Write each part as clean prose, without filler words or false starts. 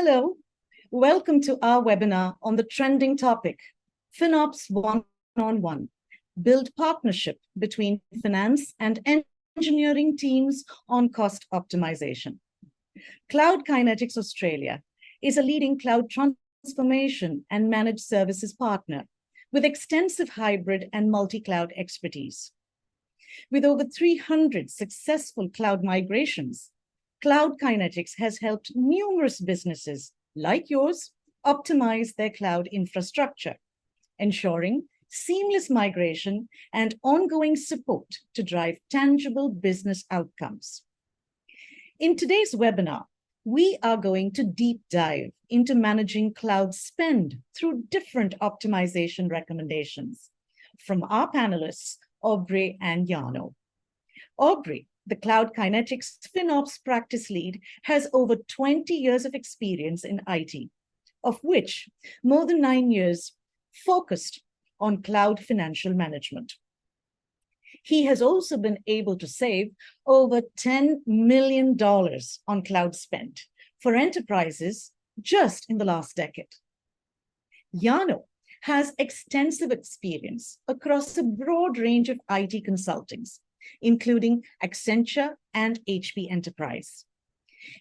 Hello, welcome to our webinar on the trending topic, FinOps One-on-One, build partnership between finance and engineering teams on cost optimization. Cloud Kinetics Australia is a leading cloud transformation and managed services partner with extensive hybrid and multi-cloud expertise. With over 300 successful cloud migrations, Cloud Kinetics has helped numerous businesses like yours optimize their cloud infrastructure, ensuring seamless migration and ongoing support to drive tangible business outcomes. In today's webinar, we are going to deep dive into managing cloud spend through different optimization recommendations from our panelists, Aubrey and Jarno. Aubrey, the Cloud Kinetics FinOps practice lead, has over 20 years of experience in IT, of which more than 9 years focused on cloud financial management. He has also been able to save over $10 million on cloud spend for enterprises just in the last decade. Jarno has extensive experience across a broad range of IT consultings, including Accenture and HP Enterprise.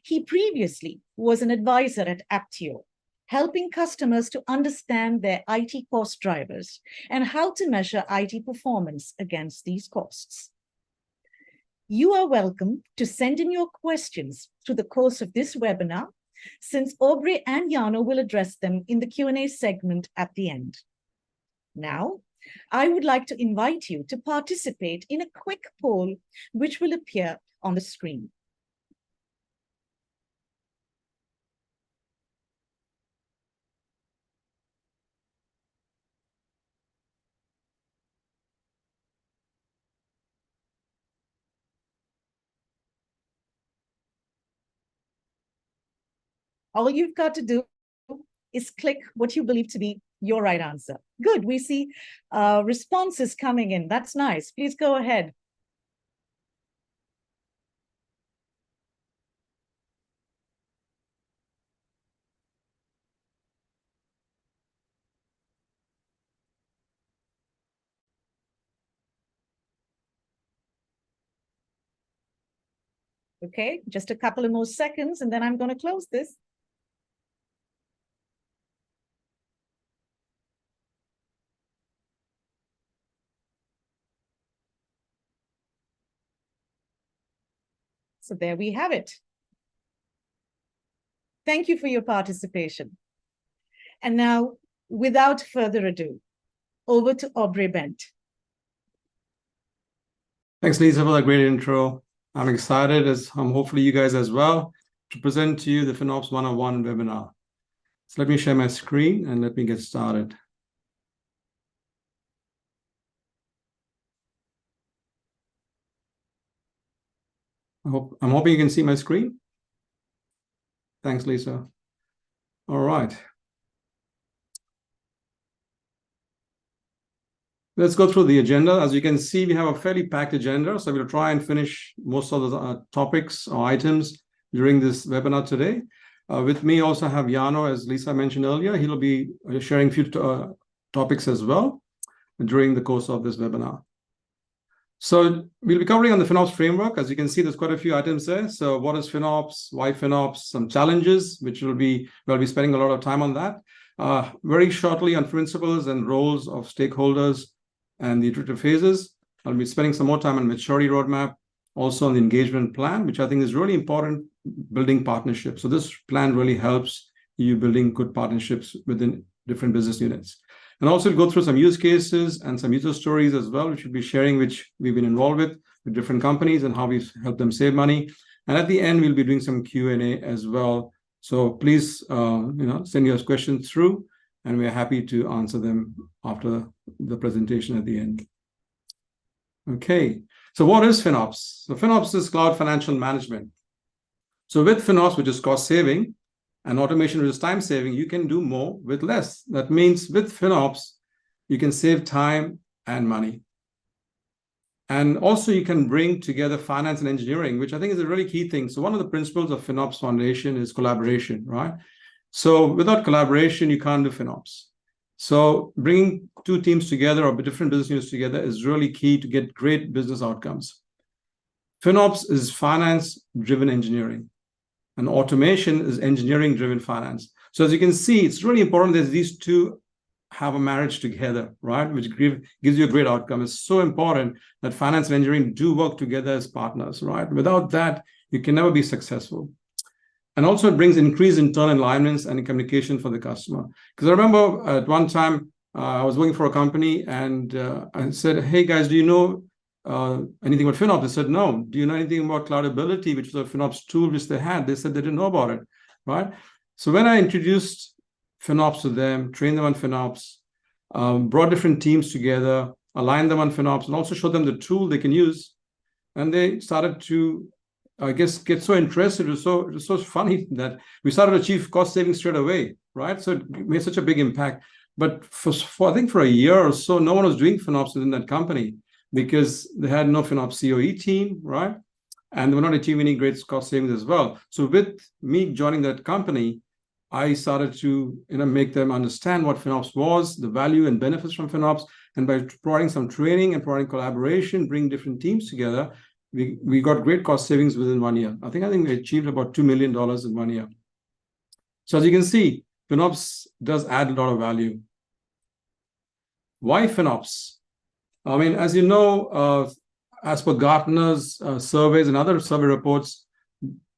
He previously was an advisor at Aptio, helping customers to understand their IT cost drivers and how to measure IT performance against these costs. You are welcome to send in your questions through the course of this webinar, since Aubrey and Jarno will address them in the Q&A segment at the end. Now, I would like to invite you to participate in a quick poll, which will appear on the screen. All you've got to do is click what you believe to be your right answer. Good, we see responses coming in. That's nice. Please go ahead. Okay, just a couple of more seconds, and then I'm going to close this. So there we have it. Thank you for your participation. And now, without further ado, over to Aubrey Bent. Thanks, Lisa, for that great intro. I'm excited, as hopefully you guys as well, to present to you the FinOps 101 webinar. So let me share my screen and let me get started. I'm hoping you can see my screen. Thanks, Lisa. All right. Let's go through the agenda. As you can see, we have a fairly packed agenda, so we'll try and finish most of the topics or items during this webinar today. With me also have Jarno, as Lisa mentioned earlier. He'll be sharing a few topics as well during the course of this webinar. So we'll be covering on the FinOps framework. As you can see, there's quite a few items there. So what is FinOps? Why FinOps? Some challenges, which we'll be spending a lot of time on that. Very shortly on principles and roles of stakeholders and the iterative phases. I'll be spending some more time on maturity roadmap, also on the engagement plan, which I think is really important, building partnerships. So this plan really helps you building good partnerships within different business units. And also go through some use cases and some user stories as well, which we'll be sharing, which we've been involved with different companies and how we've helped them save money. And at the end, we'll be doing some Q&A as well. So please, send your questions through, and we're happy to answer them after the presentation at the end. Okay, so what is FinOps? So FinOps is cloud financial management. So with FinOps, which is cost saving, and automation, which is time saving, you can do more with less. That means with FinOps, you can save time and money. And also you can bring together finance and engineering, which I think is a really key thing. So one of the principles of FinOps Foundation is collaboration, right? So without collaboration, you can't do FinOps. So bringing two teams together or different business units together is really key to get great business outcomes. FinOps is finance-driven engineering, and automation is engineering-driven finance. So as you can see, it's really important that these two have a marriage together, right? Which gives you a great outcome. It's so important that finance and engineering do work together as partners, right? Without that, you can never be successful. And also it brings increased internal alignments and communication for the customer. Because I remember at one time, I was working for a company and I said, hey guys, do you know anything about FinOps? They said, no. Do you know anything about Cloudability, which was a FinOps tool which they had? They said they didn't know about it, right? So when I introduced FinOps to them, trained them on FinOps, brought different teams together, aligned them on FinOps, and also showed them the tool they can use, and they started to, I guess, get so interested. It was so funny that we started to achieve cost savings straight away, right? So it made such a big impact. But for I think for a year or so, no one was doing FinOps within that company because they had no FinOps COE team, right? And they were not achieving any great cost savings as well. So with me joining that company, I started to make them understand what FinOps was, the value and benefits from FinOps, and by providing some training and providing collaboration, bring different teams together, we got great cost savings within 1 year. I think we achieved about $2 million in 1 year. So as you can see, FinOps does add a lot of value. Why FinOps? I mean, as you know, as per Gartner's surveys and other survey reports,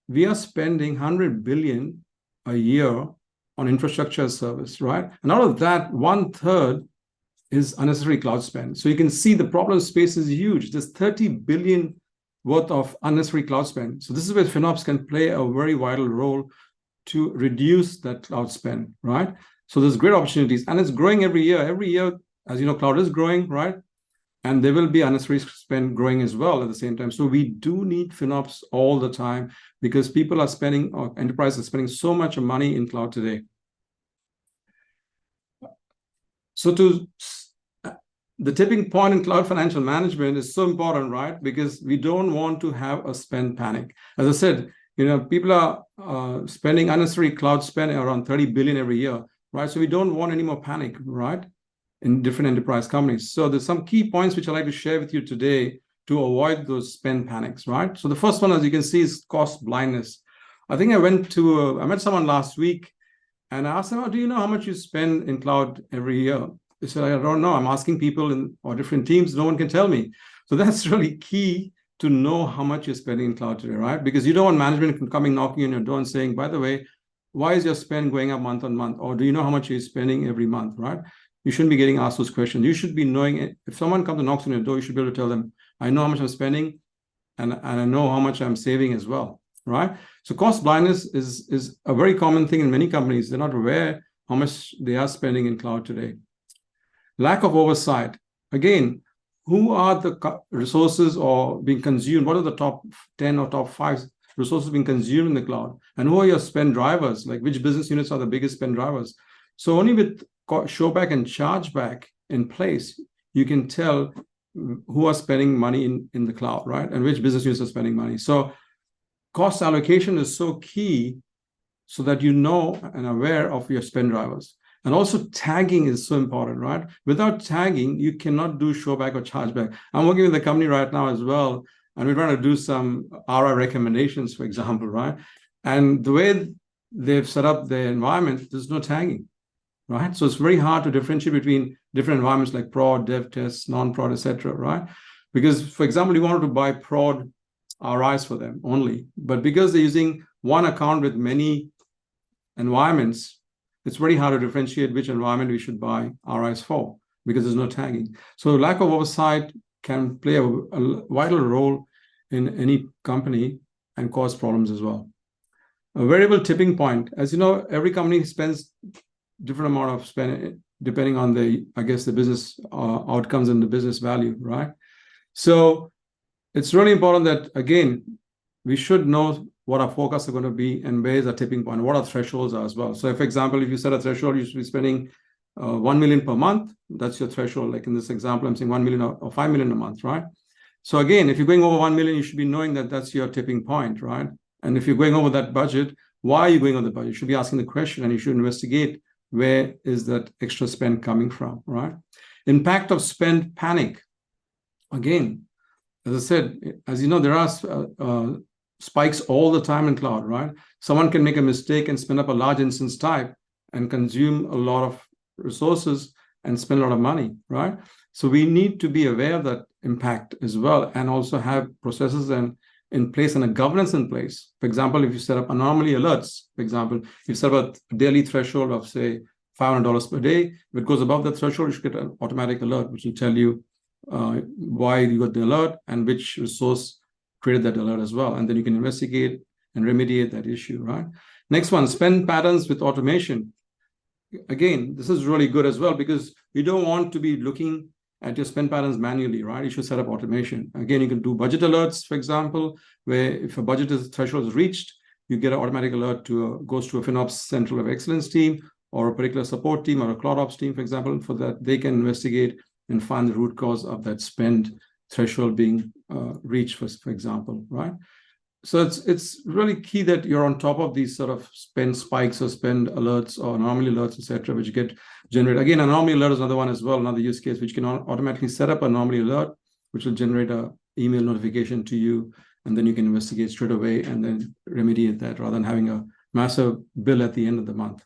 we are spending $100 billion a year on infrastructure as service, right? And out of that, 1/3 is unnecessary cloud spend. So you can see the problem space is huge. There's 30 billion worth of unnecessary cloud spend. So this is where FinOps can play a very vital role to reduce that cloud spend, right? So there's great opportunities, and it's growing every year. Every year, as you know, cloud is growing, right? And there will be unnecessary spend growing as well at the same time. So we do need FinOps all the time because people are spending, or enterprises are spending so much money in cloud today. So the tipping point in cloud financial management is so important, right? Because we don't want to have a spend panic. As I said, people are spending unnecessary cloud spend around 30 billion every year, right? So we don't want any more panic, right? In different enterprise companies. So there's some key points which I'd like to share with you today to avoid those spend panics, right? So the first one, as you can see, is cost blindness. I think I met someone last week and I asked them, do you know how much you spend in cloud every year? They said, I don't know. I'm asking people or different teams. No one can tell me. So that's really key to know how much you're spending in cloud today, right? Because you don't want management coming knocking on your door and saying, by the way, why is your spend going up month on month? Or do you know how much you're spending every month, right? You shouldn't be getting asked those questions. You should be knowing, if someone comes and knocks on your door, you should be able to tell them, I know how much I'm spending and I know how much I'm saving as well, right? So cost blindness is a very common thing in many companies. They're not aware how much they are spending in cloud today. Lack of oversight. Again, who are the resources or being consumed? What are the top 10 or top 5 resources being consumed in the cloud? And who are your spend drivers? Like which business units are the biggest spend drivers? So only with showback and chargeback in place, you can tell who are spending money in the cloud, right? And which business units are spending money. So cost allocation is so key so that you know and aware of your spend drivers. And also tagging is so important, right? Without tagging, you cannot do showback or chargeback. I'm working with a company right now as well, and we're trying to do some ROI recommendations, for example, right? And the way they've set up their environment, there's no tagging, right? So it's very hard to differentiate between different environments like prod, dev, test, non-prod, etc., right? Because, for example, you wanted to buy prod RIs for them only, but because they're using one account with many environments, it's very hard to differentiate which environment we should buy RIs for because there's no tagging. So lack of oversight can play a vital role in any company and cause problems as well. A variable tipping point. As you know, every company spends different amount of spend depending on the business outcomes and the business value, right? So it's really important that, again, we should know what our forecasts are going to be and where is our tipping point, what our thresholds are as well. So, for example, if you set a threshold, you should be spending 1 million per month. That's your threshold. Like in this example, I'm saying 1 million or 5 million a month, right? So again, if you're going over 1 million, you should be knowing that that's your tipping point, right? And if you're going over that budget, why are you going on the budget? You should be asking the question, and you should investigate where is that extra spend coming from, right? Impact of spend panic. Again, as I said, as you know, there are spikes all the time in cloud, right? Someone can make a mistake and spin up a large instance type and consume a lot of resources and spend a lot of money, right? So we need to be aware of that impact as well, and also have processes in place and a governance in place. For example, if you set up anomaly alerts, for example, you set up a daily threshold of, say, $500 per day. If it goes above that threshold, you should get an automatic alert, which will tell you why you got the alert and which resource created that alert as well. And then you can investigate and remediate that issue, right? Next one, spend patterns with automation. Again, this is really good as well, because you don't want to be looking at your spend patterns manually, right? You should set up automation. Again, you can do budget alerts, for example, where if a budget threshold is reached, you get an automatic alert goes to a FinOps Central of Excellence team, or a particular support team, or a Cloud Ops team, for example. For that, they can investigate and find the root cause of that spend threshold being reached, for example, right? So it's really key that you're on top of these sort of spend spikes or spend alerts or anomaly alerts, etc., which get generated. Again, anomaly alert is another one as well, another use case, which can automatically set up an anomaly alert, which will generate an email notification to you, and then you can investigate straight away and then remediate that, rather than having a massive bill at the end of the month.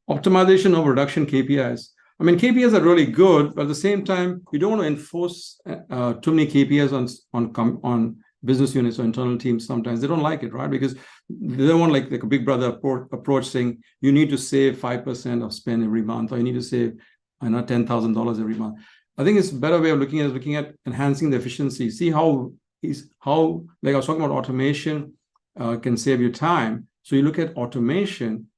Optimization of reduction KPIs. I mean, KPIs are really good, but at the same time, you don't want to enforce too many KPIs on business units or internal teams. Sometimes they don't like it, right? Because they don't want like a big brother approach saying you need to save 5% of spend every month, or you need to save, I know, $10,000 every month. I think it's a better way of looking at enhancing the efficiency. See how like I was talking about, automation can save you time. So you look at automation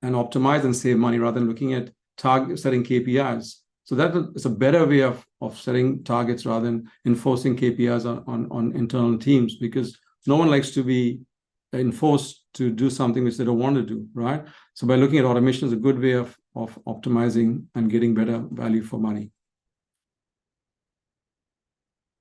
and optimize and save money, rather than looking at setting KPIs. So that is a better way of setting targets rather than enforcing KPIs on internal teams, because no one likes to be enforced to do something which they don't want to do, right? So by looking at automation is a good way of optimizing and getting better value for money.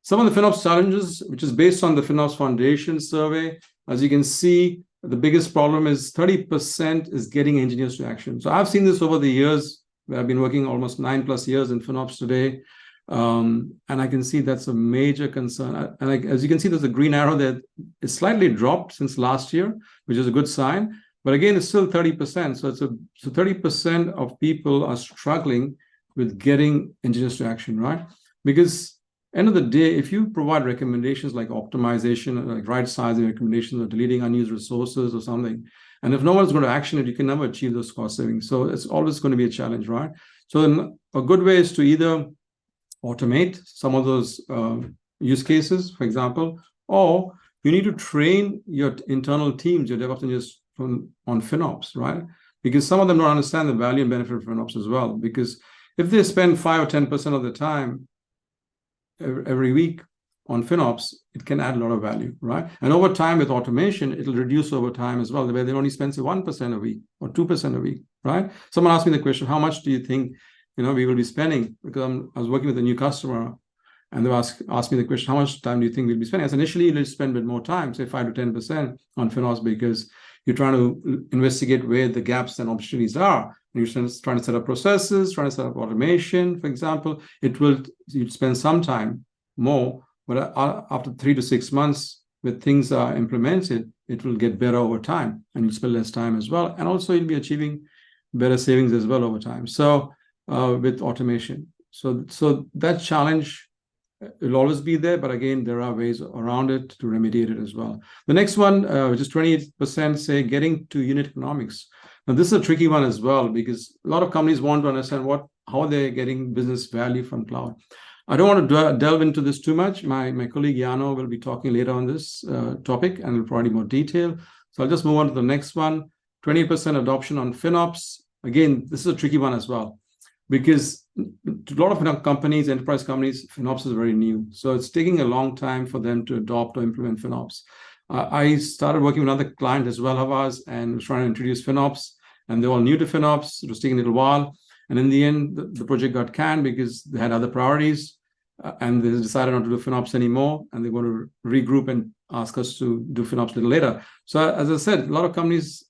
Some of the FinOps challenges, which is based on the FinOps Foundation survey, as you can see, the biggest problem is 30% is getting engineers to action. So I've seen this over the years, where I've been working almost 9+ years in FinOps today. And I can see that's a major concern. And as you can see, there's a green arrow that is slightly dropped since last year, which is a good sign. But again, it's still 30%. So 30% of people are struggling with getting engineers to action, right? Because end of the day, if you provide recommendations like optimization, like right sizing recommendations, or deleting unused resources or something, and if no one's going to action it, you can never achieve those cost savings. So it's always going to be a challenge, right? So then a good way is to either automate some of those use cases, for example, or you need to train your internal teams, your DevOps engineers on FinOps, right? Because some of them don't understand the value and benefit of FinOps as well. Because if they spend 5 or 10% of the time every week on FinOps, it can add a lot of value, right? And over time with automation, it'll reduce over time as well, where they only spend say 1% a week or 2% a week, right? Someone asked me the question, how much do you think we will be spending? Because I was working with a new customer, and they asked me the question, how much time do you think we'll be spending? I said, initially, you'll spend a bit more time, say 5 to 10% on FinOps, because you're trying to investigate where the gaps and opportunities are. And you're trying to set up processes, trying to set up automation, for example. You'd spend some time more, but after 3 to 6 months, when things are implemented, it will get better over time, and you'll spend less time as well. And also you'll be achieving better savings as well over time. So with automation. So that challenge will always be there, but again, there are ways around it to remediate it as well. The next one, which is 28%, say getting to unit economics. Now, this is a tricky one as well, because a lot of companies want to understand how they're getting business value from cloud. I don't want to delve into this too much. My colleague Yano will be talking later on this topic and will provide more detail. So I'll just move on to the next one. 20% adoption on FinOps. Again, this is a tricky one as well, because to a lot of companies, enterprise companies, FinOps is very new. So it's taking a long time for them to adopt or implement FinOps. I started working with another client as well of ours, and was trying to introduce FinOps, and they're all new to FinOps. It was taking a little while. And in the end, the project got canned because they had other priorities, and they decided not to do FinOps anymore, and they're going to regroup and ask us to do FinOps a little later. So as I said, a lot of companies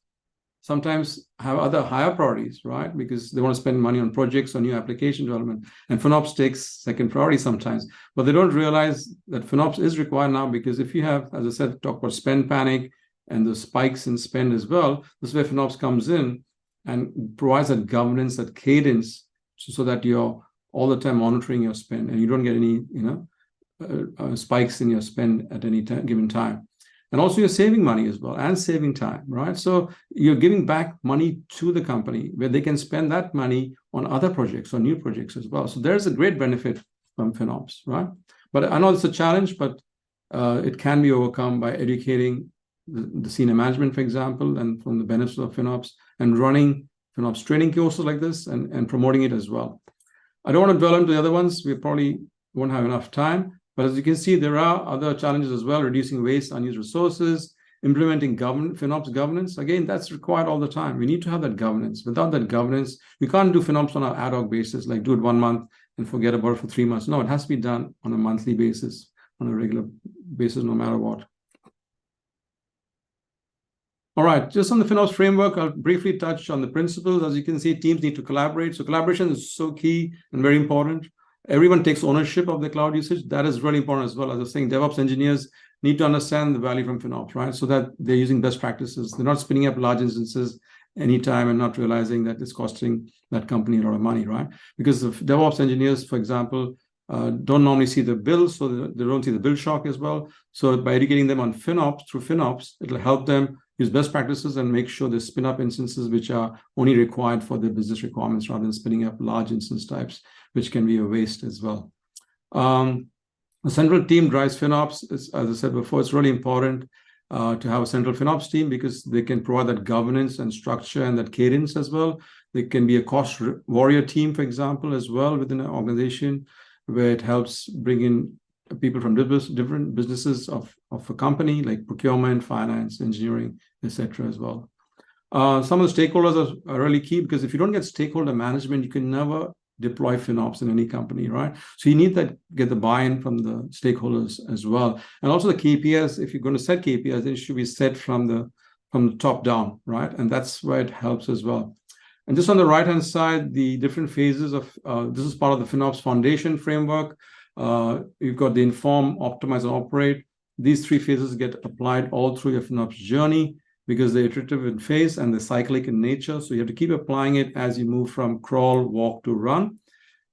sometimes have other higher priorities, right? Because they want to spend money on projects or new application development. And FinOps takes second priority sometimes. But they don't realize that FinOps is required now, because if you have, as I said, talk about spend panic and the spikes in spend as well, this is where FinOps comes in and provides that governance, that cadence, so that you're all the time monitoring your spend and you don't get any, spikes in your spend at any given time. And also you're saving money as well and saving time, right? So you're giving back money to the company where they can spend that money on other projects or new projects as well. So there's a great benefit from FinOps, right? But I know it's a challenge, but it can be overcome by educating the senior management, for example, and from the benefits of FinOps, and running FinOps training courses like this and promoting it as well. I don't want to dwell into the other ones. We probably won't have enough time. But as you can see, there are other challenges as well: reducing waste, unused resources, implementing FinOps governance. Again, that's required all the time. We need to have that governance. Without that governance, we can't do FinOps on an ad hoc basis, like do it 1 month and forget about it for 3 months. No, it has to be done on a monthly basis, on a regular basis, no matter what. All right, just on the FinOps framework, I'll briefly touch on the principles. As you can see, teams need to collaborate. So collaboration is so key and very important. Everyone takes ownership of the cloud usage. That is really important as well. As I was saying, DevOps engineers need to understand the value from FinOps, right? So that they're using best practices. They're not spinning up large instances anytime and not realizing that it's costing that company a lot of money, right? Because the DevOps engineers, for example, don't normally see the bills, so they don't see the bill shock as well. So by educating them on FinOps, through FinOps, it'll help them use best practices and make sure they spin up instances which are only required for their business requirements, rather than spinning up large instance types, which can be a waste as well. The central team drives FinOps. As I said before, it's really important to have a central FinOps team, because they can provide that governance and structure and that cadence as well. They can be a cost warrior team, for example, as well within an organization, where it helps bring in people from different businesses of a company, like procurement, finance, engineering, etc. as well. Some of the stakeholders are really key, because if you don't get stakeholder management, you can never deploy FinOps in any company, right? So you need that, get the buy-in from the stakeholders as well. And also the KPIs, if you're going to set KPIs, they should be set from the top down, right? And that's where it helps as well. And just on the right-hand side, the different phases of, this is part of the FinOps Foundation framework. You've got the inform, optimize, and operate. These 3 phases get applied all through your FinOps journey, because they're iterative in phase and they're cyclic in nature. So you have to keep applying it as you move from crawl, walk to run.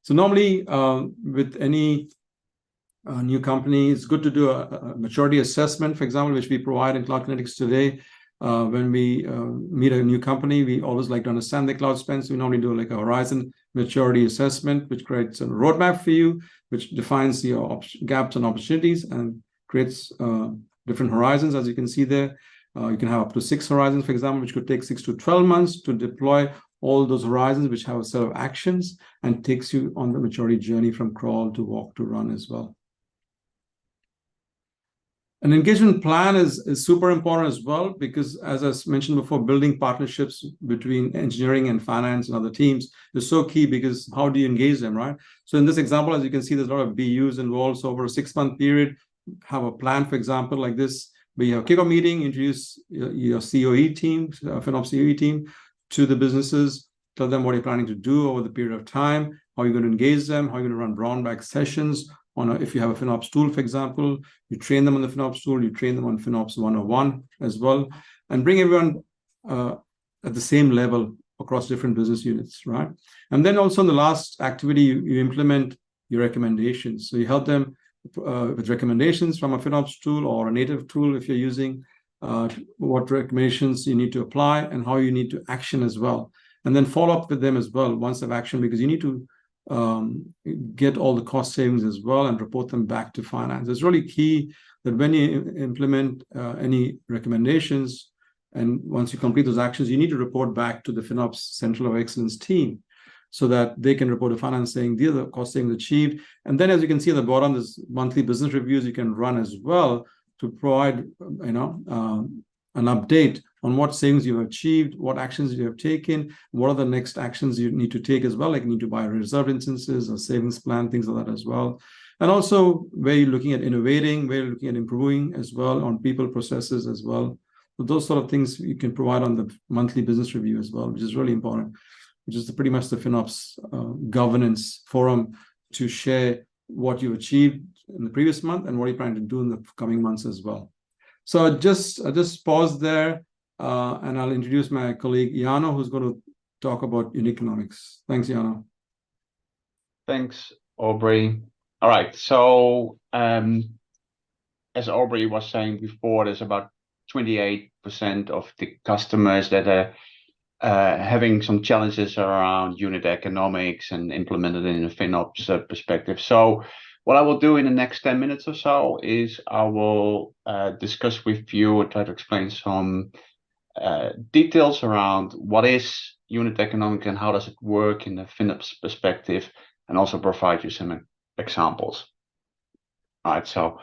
So normally with any new company, it's good to do a maturity assessment, for example, which we provide in Cloud Kinetics today. When we meet a new company, we always like to understand the cloud spend. So we normally do like a horizon maturity assessment, which creates a roadmap for you, which defines your gaps and opportunities and creates different horizons, as you can see there. You can have up to 6 horizons, for example, which could take 6 to 12 months to deploy all those horizons, which have a set of actions, and takes you on the maturity journey from crawl to walk to run as well. An engagement plan is super important as well, because as I mentioned before, building partnerships between engineering and finance and other teams is so key, because how do you engage them, right? So in this example, as you can see, there's a lot of BUs involved. So over a 6-month period, have a plan, for example, like this. We have a kickoff meeting, introduce your COE team, FinOps COE team, to the businesses, tell them what you're planning to do over the period of time, how you're going to engage them, how you're going to run brown bag sessions on if you have a FinOps tool, for example, you train them on the FinOps tool, you train them on FinOps 101 as well, and bring everyone at the same level across different business units, right? And then also in the last activity, you implement your recommendations. So you help them with recommendations from a FinOps tool or a native tool if you're using, what recommendations you need to apply and how you need to action as well. And then follow up with them as well once they've action, because you need to get all the cost savings as well and report them back to finance. It's really key that when you implement any recommendations, and once you complete those actions, you need to report back to the FinOps Central of Excellence team, so that they can report to finance saying these are the cost savings achieved. And then, as you can see at the bottom, there's monthly business reviews you can run as well to provide, an update on what savings you've achieved, what actions you have taken, what are the next actions you need to take as well, like you need to buy reserved instances or savings plan, things like that as well. And also where you're looking at innovating, where you're looking at improving as well on people, processes as well. So those sort of things you can provide on the monthly business review as well, which is really important, which is pretty much the FinOps governance forum to share what you achieved in the previous month and what you're planning to do in the coming months as well. So I'll just pause there and I'll introduce my colleague Yano, who's going to talk about unit economics. Thanks, Yano. Thanks, Aubrey. All right, so as Aubrey was saying before, there's about 28% of the customers that are having some challenges around unit economics and implemented in a FinOps perspective. So what I will do in the next 10 minutes or so is I will discuss with you or try to explain some details around what is unit economics and how does it work in the FinOps perspective, and also provide you some examples. All right, so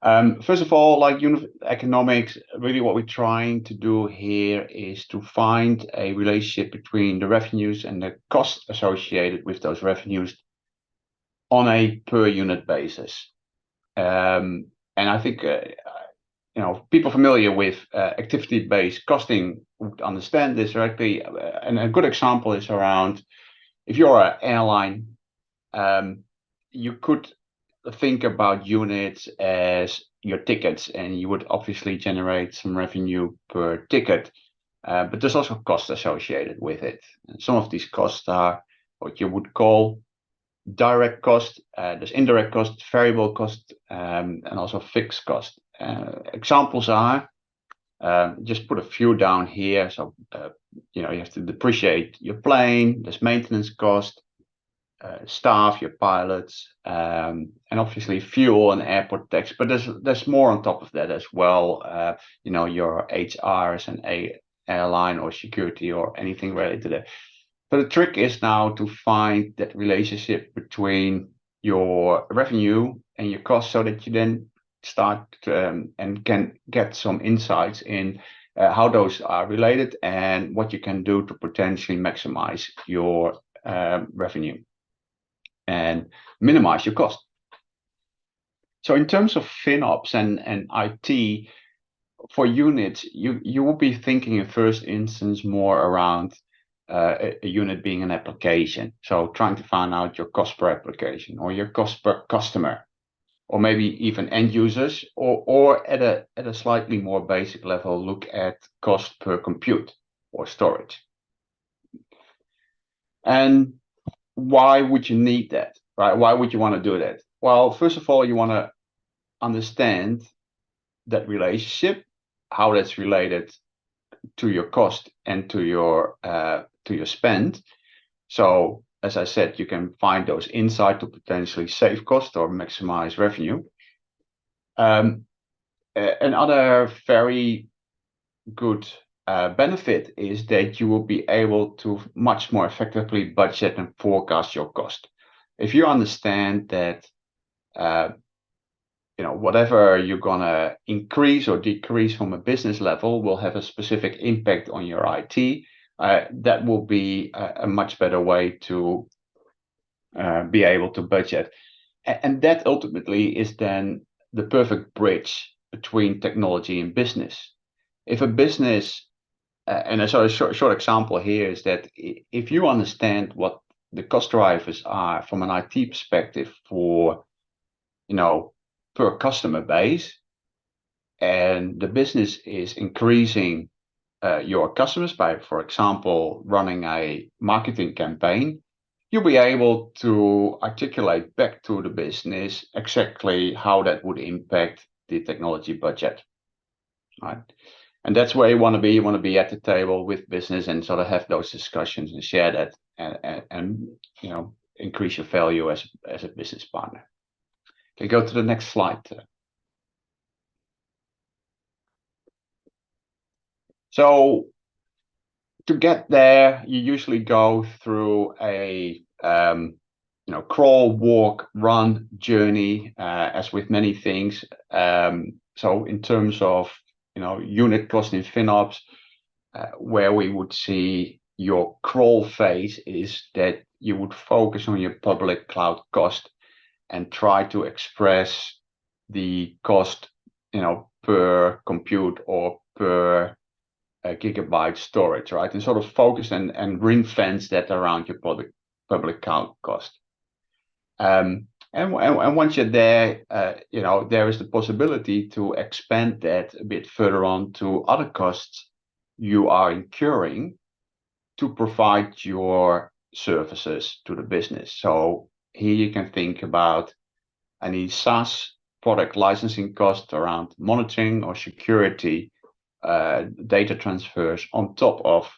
first of all, like unit economics, really what we're trying to do here is to find a relationship between the revenues and the cost associated with those revenues on a per unit basis. And I think people familiar with activity-based costing would understand this directly. And a good example is around, if you're an airline, you could think about units as your tickets, and you would obviously generate some revenue per ticket, but there's also costs associated with it. And some of these costs are what you would call direct cost, there's indirect cost, variable cost, and also fixed cost. Examples are, just put a few down here. So, you have to depreciate your plane, there's maintenance cost, staff, your pilots, and obviously fuel and airport tax. But there's more on top of that as well. Your HR as an airline or security or anything related to that. So the trick is now to find that relationship between your revenue and your cost, so that you then start and can get some insights in how those are related and what you can do to potentially maximize your revenue and minimize your cost. So in terms of FinOps and IT, for units, you will be thinking in first instance more around a unit being an application. So trying to find out your cost per application or your cost per customer, or maybe even end users, or at a slightly more basic level, look at cost per compute or storage. And why would you need that, right? Why would you want to do that? Well, first of all, you want to understand that relationship, how that's related to your cost and to your spend. So, as I said, you can find those insights to potentially save cost or maximize revenue. Another very good benefit is that you will be able to much more effectively budget and forecast your cost. If you understand that whatever you're gonna increase or decrease from a business level will have a specific impact on your IT, that will be a much better way to be able to budget. And that ultimately is then the perfect bridge between technology and business. If a business, and so a short example here is that if you understand what the cost drivers are from an IT perspective for, per customer base, and the business is increasing your customers by, for example, running a marketing campaign, you'll be able to articulate back to the business exactly how that would impact the technology budget, right? And that's where you want to be. You want to be at the table with business and sort of have those discussions and share that and increase your value as a business partner. Okay, go to the next slide. So to get there, you usually go through a crawl, walk, run journey, as with many things. So in terms of unit cost in FinOps, where we would see your crawl phase is that you would focus on your public cloud cost. and try to express the cost, per compute or per gigabyte storage, right? And sort of focus and ring fence that around your public cloud cost. And once you're there, there is the possibility to expand that a bit further on to other costs you are incurring to provide your services to the business. So here you can think about any SaaS product licensing cost around monitoring or security, data transfers on top of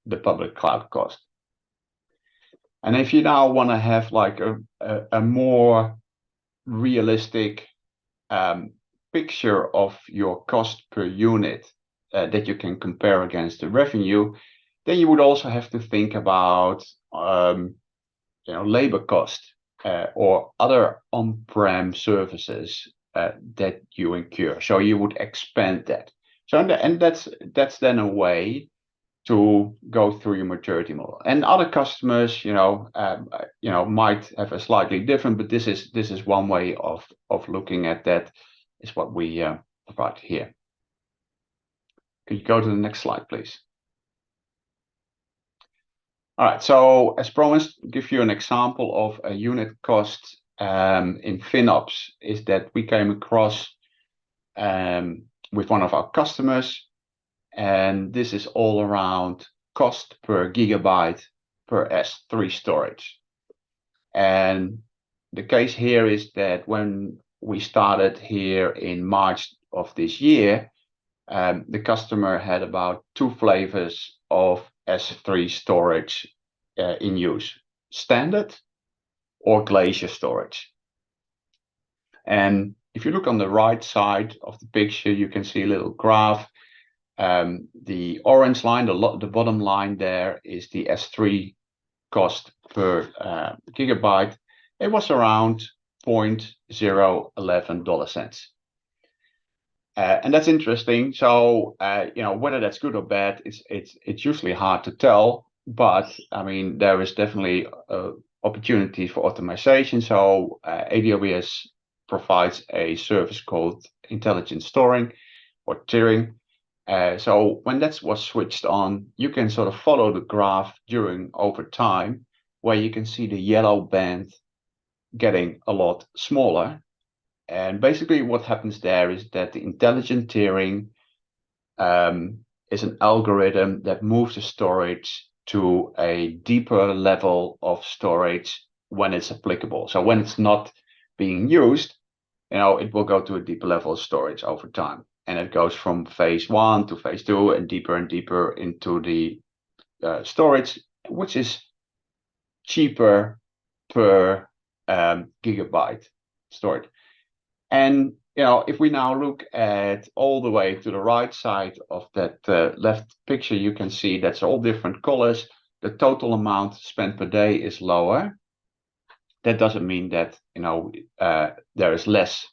the public cloud cost. And if you now want to have like a more realistic picture of your cost per unit that you can compare against the revenue, then you would also have to think about labor cost or other on-prem services that you incur. So you would expand that. So and that's then a way to go through your maturity model. And other customers, might have a slightly different, but this is one way of looking at that. Is what we provide here. Could you go to the next slide, please? All right. So as promised, give you an example of a unit cost in FinOps. Is that we came across with one of our customers. And this is all around cost per gigabyte per S3 storage. And the case here is that when we started here in March of this year, the customer had about 2 flavors of S3 storage in use, standard or glacier storage. And if you look on the right side of the picture, you can see a little graph. The orange line, the bottom line there is the S3 cost per gigabyte. It was around $0.011. And that's interesting. So, whether that's good or bad, it's usually hard to tell. But I mean, there is definitely opportunity for optimization. So AWS provides a service called intelligent storing or tiering. So when that was switched on, you can sort of follow the graph over time, where you can see the yellow band getting a lot smaller. And basically what happens there is that the intelligent tiering is an algorithm that moves the storage to a deeper level of storage when it's applicable. So when it's not being used, it will go to a deeper level of storage over time. And it goes from phase 1 to phase 2 and deeper into the storage, which is cheaper per gigabyte stored. And if we now look at all the way to the right side of that left picture, you can see that's all different colors. The total amount spent per day is lower. That doesn't mean that there is less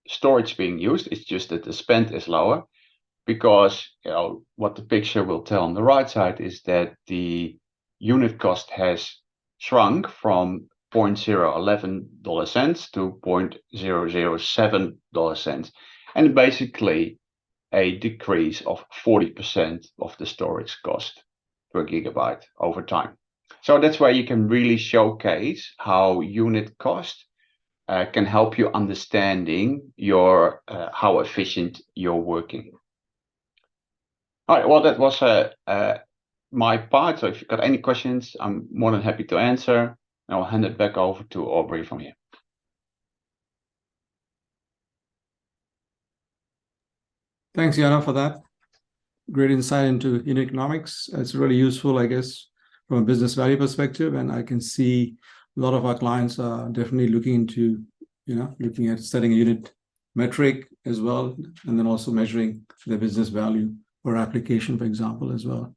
storage being used. It's just that the spend is lower, because what the picture will tell on the right side is that the unit cost has shrunk from $0.011 to $0.007, and basically a decrease of 40% of the storage cost per gigabyte over time. So that's where you can really showcase how unit cost can help you understanding your how efficient you're working. All right, well, that was my part. So if you've got any questions, I'm more than happy to answer. And I'll hand it back over to Aubrey from here. Thanks, Jana, for that. Great insight into unit economics. It's really useful, I guess, from a business value perspective. And I can see a lot of our clients are definitely looking into, looking at setting a unit metric as well, and then also measuring their business value or application, for example, as well.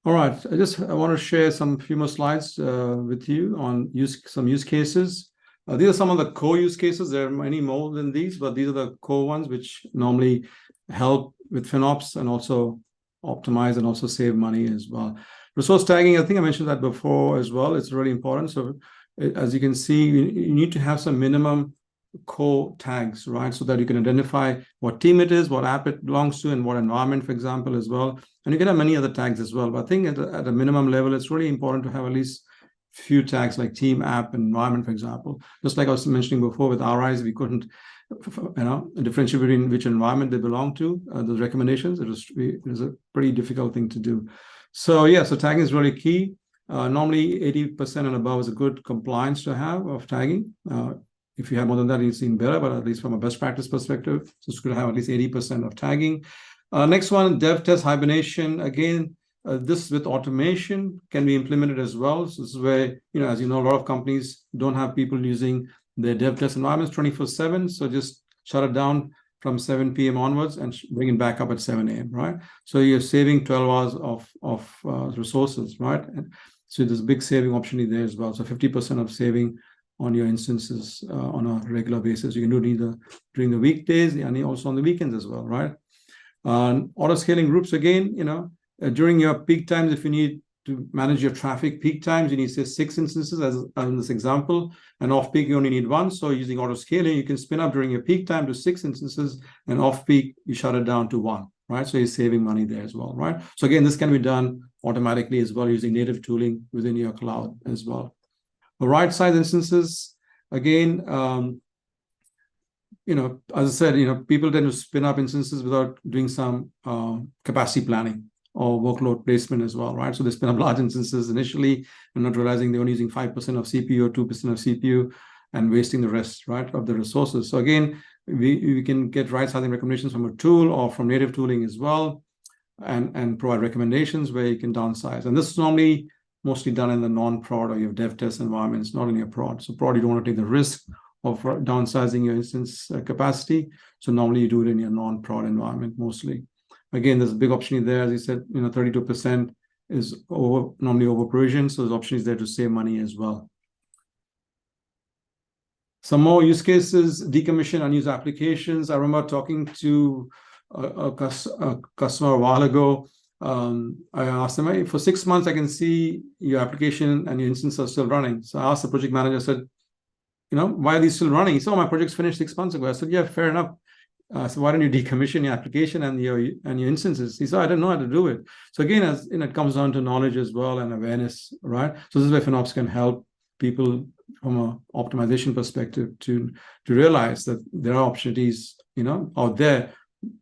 All right, I want to share some few more slides with you on some use cases. These are some of the core use cases. There are many more than these, but these are the core ones which normally help with FinOps and also optimize and also save money as well. Resource tagging, I think I mentioned that before as well. It's really important. So as you can see, you need to have some minimum core tags, right? So that you can identify what team it is, what app it belongs to, and what environment, for example, as well. And you can have many other tags as well. But I think at a minimum level, it's really important to have at least few tags like team, app, and environment, for example. Just like I was mentioning before with RIs, we couldn't differentiate between which environment they belong to, those recommendations. It was a pretty difficult thing to do. So yeah, so tagging is really key. Normally 80% and above is a good compliance to have of tagging. If you have more than that, it's even better, but at least from a best practice perspective, so it's good to have at least 80% of tagging. Next one, dev test hibernation. Again, this with automation can be implemented as well. So this is where, as you know, a lot of companies don't have people using their dev test environments 24/7. So just shut it down from 7 p.m. onwards and bring it back up at 7 a.m., right? So you're saving 12 hours of resources, right? And so there's a big saving opportunity there as well. So 50% of saving on your instances on a regular basis. You can do it either during the weekdays and also on the weekends as well, right? Auto scaling groups, again, during your peak times, if you need to manage your traffic peak times, you need, say, 6 instances as in this example, and off peak you only need 1. So using auto scaling, you can spin up during your peak time to 6 instances, and off peak you shut it down to 1, right? So you're saving money there as well, right? So again, this can be done automatically as well using native tooling within your cloud as well. The right size instances, again, as I said, people tend to spin up instances without doing some capacity planning or workload placement as well, right? So they spin up large instances initially and not realizing they're only using 5% of CPU or 2% of CPU and wasting the rest, right, of the resources. So again, we can get right sizing recommendations from a tool or from native tooling as well, and provide recommendations where you can downsize. And this is normally mostly done in the non-prod or your dev test environments, not in your prod. So prod, you don't want to take the risk of downsizing your instance capacity. So normally you do it in your non-prod environment mostly. Again, there's a big opportunity there. As you said, 32% is normally over provision. So there's opportunities there to save money as well. Some more use cases, decommission unused applications. I remember talking to a customer a while ago. I asked them, hey, for 6 months, I can see your application and your instance are still running. So I asked the project manager, I said, why are these still running? He said, my project's finished 6 months ago. I said, yeah, fair enough. So why don't you decommission your application and your instances? He said, I didn't know how to do it. So again, it comes down to knowledge as well and awareness, right? So this is where FinOps can help people from an optimization perspective to realize that there are opportunities, out there,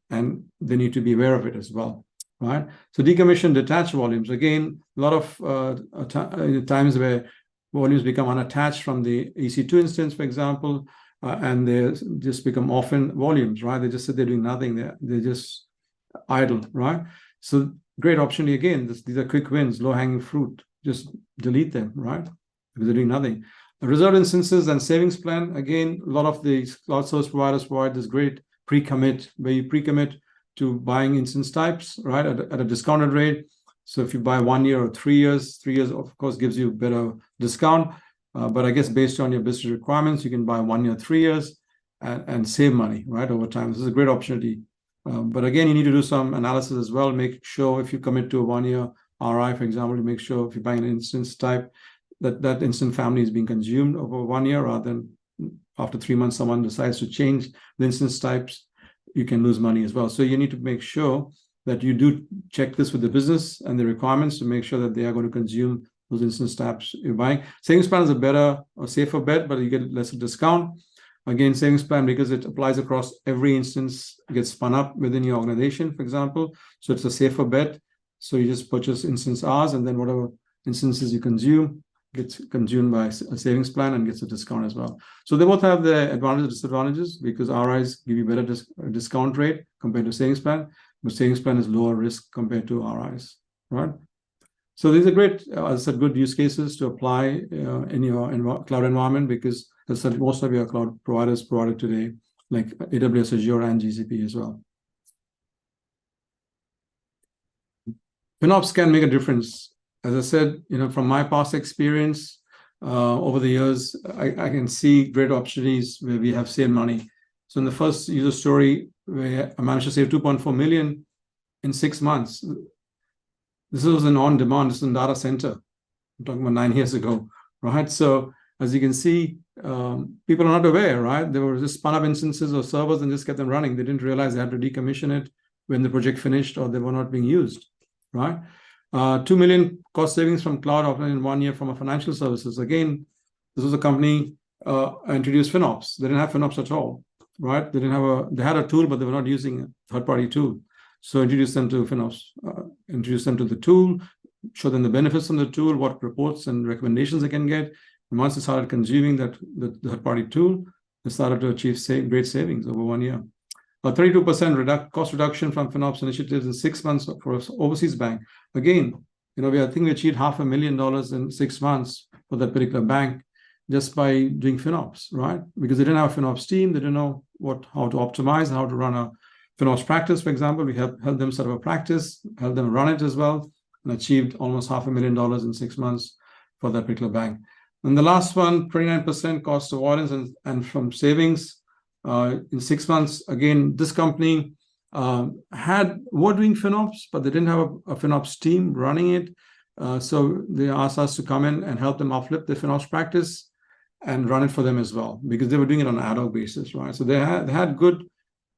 and they need to be aware of it as well, right? So decommission detached volumes. Again, a lot of times where volumes become unattached from the EC2 instance, for example, and they just become often volumes, right? They just sit there doing nothing. They're just idle, right? So great opportunity again. These are quick wins, low-hanging fruit. Just delete them, right? Because they're doing nothing. The reserved instances and savings plan. Again, a lot of the cloud service providers provide this great pre-commit, where you pre-commit to buying instance types, right, at a discounted rate. So if you buy 1 year or 3 years, 3 years, of course, gives you a better discount. But I guess based on your business requirements, you can buy 1 year, 3 years and save money, right, over time. This is a great opportunity. But again, you need to do some analysis as well. Make sure if you commit to a 1 year RI, for example, to make sure if you're buying an instance type, that instant family is being consumed over 1 year, rather than after 3 months, someone decides to change the instance types, you can lose money as well. So you need to make sure that you do check this with the business and the requirements to make sure that they are going to consume those instance types you're buying. Savings plan is a better or safer bet, but you get lesser discount. Again, savings plan, because it applies across every instance, gets spun up within your organization, for example. So it's a safer bet. So you just purchase instance R's, and then whatever instances you consume gets consumed by a savings plan and gets a discount as well. So they both have their advantages and disadvantages, because RIs give you better discount rate compared to savings plan, but savings plan is lower risk compared to RIs, right? So these are great, as I said, good use cases to apply in your cloud environment, because as I said, most of your cloud providers provide today, like AWS, Azure, and GCP as well. FinOps can make a difference. As I said, from my past experience over the years, I can see great opportunities where we have saved money. So in the first user story, where I managed to save 2.4 million in 6 months. This was an on-demand, this is in data center. I'm talking about 9 years ago, right? So as you can see, people are not aware, right? There were just spun up instances of servers and just kept them running. They didn't realize they had to decommission it when the project finished or they were not being used, right? 2 million cost savings from cloud offline in 1 year from a financial services. Again, this was a company introduced FinOps. They didn't have FinOps at all, right? They had a tool, but they were not using a third-party tool. So introduce them to FinOps, introduce them to the tool, show them the benefits from the tool, what reports and recommendations they can get. And once they started consuming the third-party tool, they started to achieve great savings over 1 year. A 32% cost reduction from FinOps initiatives in 6 months for an overseas bank. Again, I think we achieved $500,000 in 6 months for that particular bank just by doing FinOps, right? Because they didn't have a FinOps team, they didn't know how to optimize and how to run a FinOps practice, for example. We helped them set up a practice, helped them run it as well, and achieved almost $500,000 in 6 months for that particular bank. And the last one, 29% cost avoidance and from savings in 6 months. Again, this company were doing FinOps, but they didn't have a FinOps team running it. So they asked us to come in and help them uplift the FinOps practice and run it for them as well, because they were doing it on an ad hoc basis, right? So they had good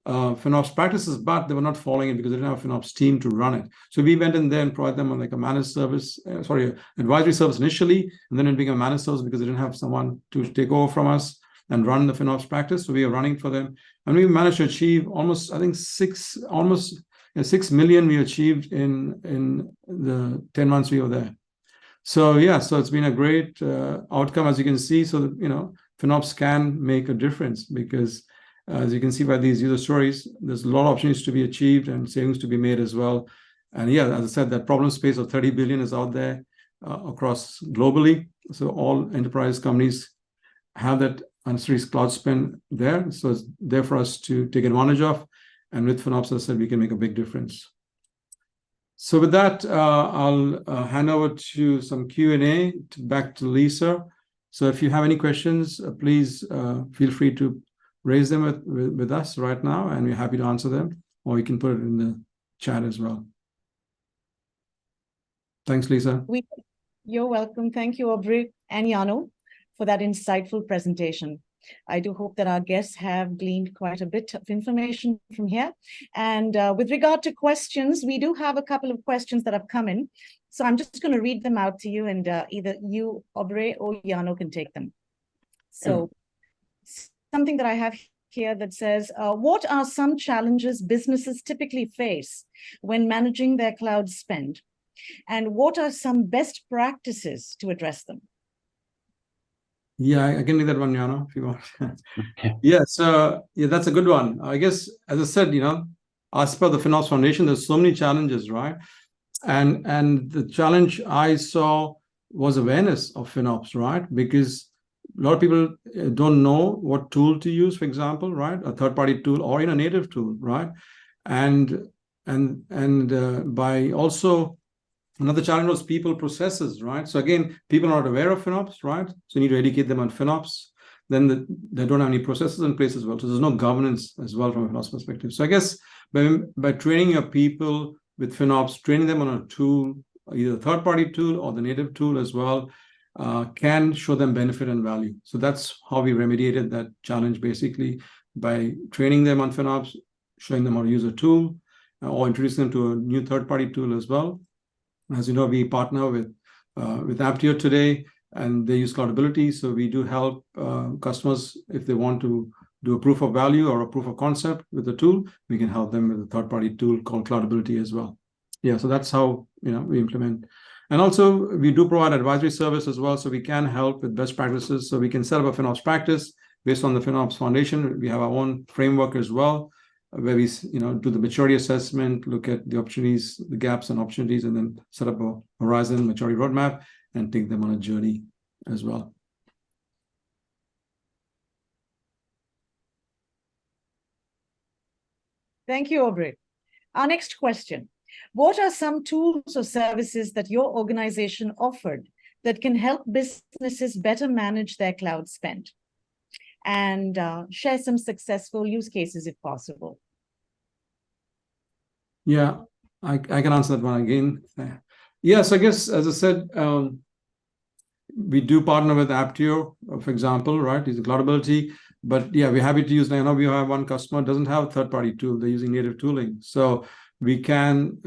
FinOps practices, but they were not following it because they didn't have a FinOps team to run it. So we went in there and provided them on like a managed service, advisory service initially, and then it became a managed service because they didn't have someone to take over from us and run the FinOps practice. So we are running for them, and we managed to achieve almost 6 million we achieved in the 10 months we were there. So yeah, so it's been a great outcome, as you can see. So FinOps can make a difference because, as you can see by these user stories, there's a lot of opportunities to be achieved and savings to be made as well. And yeah, as I said, that problem space of 30 billion is out there across globally. So all enterprise companies have that unnecessary cloud spend there. So it's there for us to take advantage of. And with FinOps, as I said, we can make a big difference. So with that, I'll hand over to some Q&A back to Lisa. So if you have any questions, please feel free to raise them with us right now, and we're happy to answer them, or you can put it in the chat as well. Thanks, Lisa. You're welcome. Thank you, Aubrey and Yano, for that insightful presentation. I do hope that our guests have gleaned quite a bit of information from here. And with regard to questions, we do have a couple of questions that have come in. So I'm just going to read them out to you, and either you, Aubrey, or Yano can take them. So something that I have here that says, what are some challenges businesses typically face when managing their cloud spend? And what are some best practices to address them? Yeah, I can do that one, Yano, if you want. Yeah, so yeah, that's a good one. I guess, as I said, as per the FinOps Foundation, there's so many challenges, right? And the challenge I saw was awareness of FinOps, right? Because a lot of people don't know what tool to use, for example, right? A third-party tool or in a native tool, right? And by also another challenge was people processes, right? So again, people are not aware of FinOps, right? So you need to educate them on FinOps. Then they don't have any processes in place as well. So there's no governance as well from a FinOps perspective. So I guess by training your people with FinOps, training them on a tool, either a third-party tool or the native tool as well, can show them benefit and value. So that's how we remediated that challenge, basically, by training them on FinOps, showing them how to use a tool, or introducing them to a new third-party tool as well. As you know, we partner with Aptio today, and they use Cloudability. So we do help customers if they want to do a proof of value or a proof of concept with a tool. We can help them with a third-party tool called Cloudability as well. Yeah, so that's how we implement. And also, we do provide advisory service as well, so we can help with best practices. So we can set up a FinOps practice based on the FinOps Foundation. We have our own framework as well, where we do the maturity assessment, look at the opportunities, the gaps and opportunities, and then set up a horizon maturity roadmap and take them on a journey as well. Thank you, Aubrey. Our next question. What are some tools or services that your organization offered that can help businesses better manage their cloud spend? And share some successful use cases if possible. Yeah, I can answer that one again. Yes, I guess, as I said, We do partner with Aptio, for example, right? It's a cloudability. But yeah, we're happy to use. I know we have one customer doesn't have a third-party tool; they're using native tooling. So we can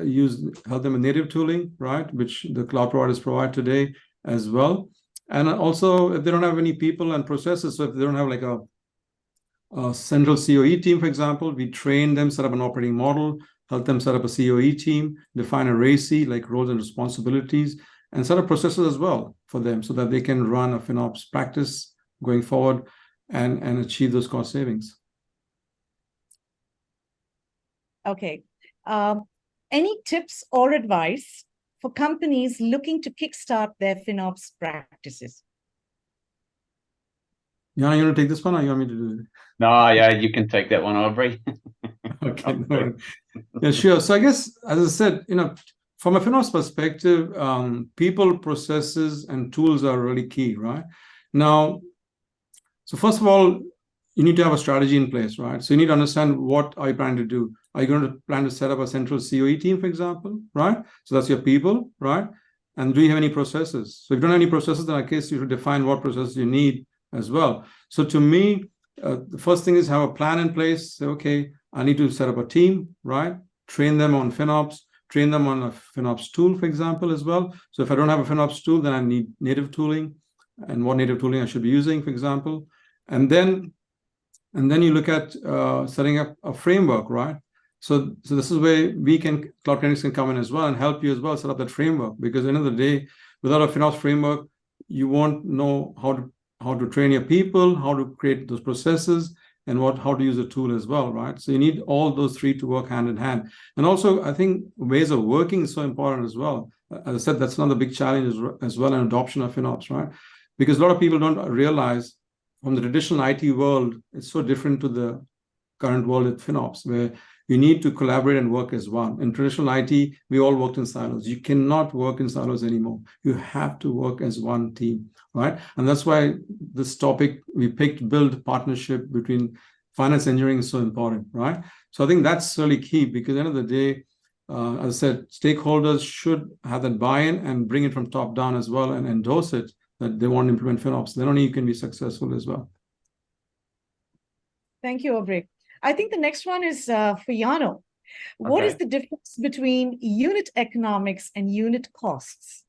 help them with native tooling, right? Which the cloud providers provide today as well. And also, if they don't have any people and processes, so if they don't have like a central COE team, for example, we train them, set up an operating model, help them set up a COE team, define a RACI, like roles and responsibilities, and set up processes as well for them so that they can run a FinOps practice going forward and achieve those cost savings. Okay. Any tips or advice for companies looking to kickstart their FinOps practices? Yana, you want to take this one or you want me to do it? No, yeah, you can take that one, Aubrey. Okay. No. Yeah, sure. So I guess, as I said, from a FinOps perspective, people, processes, and tools are really key, right? Now, so first of all, you need to have a strategy in place, right? So you need to understand what are you planning to do. Are you going to plan to set up a central COE team, for example, right? So that's your people, right? And do you have any processes? So if you don't have any processes, then in that case, you should define what processes you need as well. So to me, the first thing is have a plan in place. Say, okay, I need to set up a team, right? Train them on FinOps, train them on a FinOps tool, for example, as well. So if I don't have a FinOps tool, then I need native tooling and what native tooling I should be using, for example. And then you look at setting up a framework, right? So this is where Cloud Kinetics can come in as well and help you as well set up that framework. Because at the end of the day, without a FinOps framework, you won't know how to train your people, how to create those processes, and how to use the tool as well, right? So you need all those three to work hand in hand. And also, I think ways of working is so important as well. As I said, that's another big challenge as well, in adoption of FinOps, right? Because a lot of people don't realize from the traditional IT world, it's so different to the current world at FinOps, where you need to collaborate and work as one. In traditional IT, we all worked in silos. You cannot work in silos anymore. You have to work as one team, right? And that's why this topic we picked, build partnership between finance engineering, is so important, right? So I think that's really key, because at the end of the day, as I said, stakeholders should have that buy-in and bring it from top down as well and endorse it, that they want to implement FinOps. Then only you can be successful as well. Thank you, Aubrey. I think the next one is for Yano. What is the difference between unit economics and unit costs?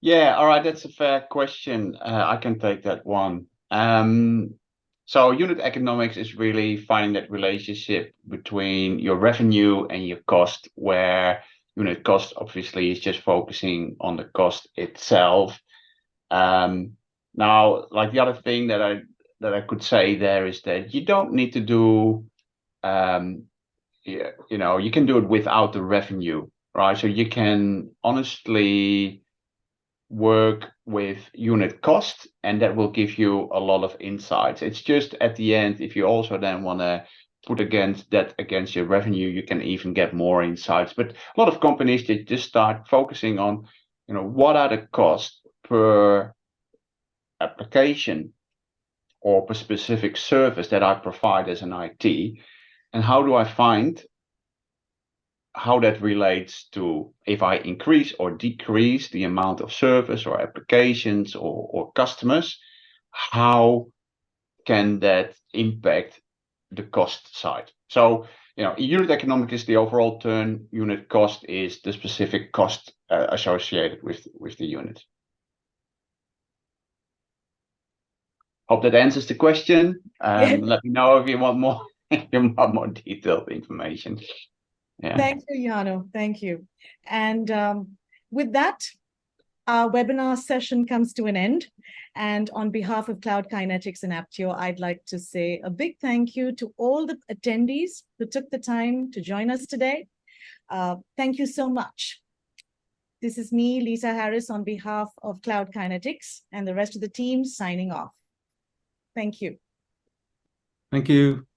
Yeah, all right, that's a fair question. I can take that one. So unit economics is really finding that relationship between your revenue and your cost, where unit cost obviously is just focusing on the cost itself. Now, like the other thing that I could say there is that you don't need to do, you can do it without the revenue, right? So you can honestly work with unit cost, and that will give you a lot of insights. It's just at the end, if you also then want to put against your revenue, you can even get more insights. But a lot of companies, they just start focusing on, what are the costs per application or per specific service that I provide as an IT, and how do I find how that relates to if I increase or decrease the amount of service or applications or customers, how can that impact the cost side? So, unit economic is the overall term, unit cost is the specific cost associated with the unit. Hope that answers the question. Let me know if you want more, more detailed information. Yeah. Thank you, Yano. Thank you. And with that, our webinar session comes to an end. And on behalf of Cloud Kinetics and Aptio, I'd like to say a big thank you to all the attendees who took the time to join us today. Thank you so much. This is me, Lisa Harris, on behalf of Cloud Kinetics and the rest of the team signing off. Thank you. Thank you.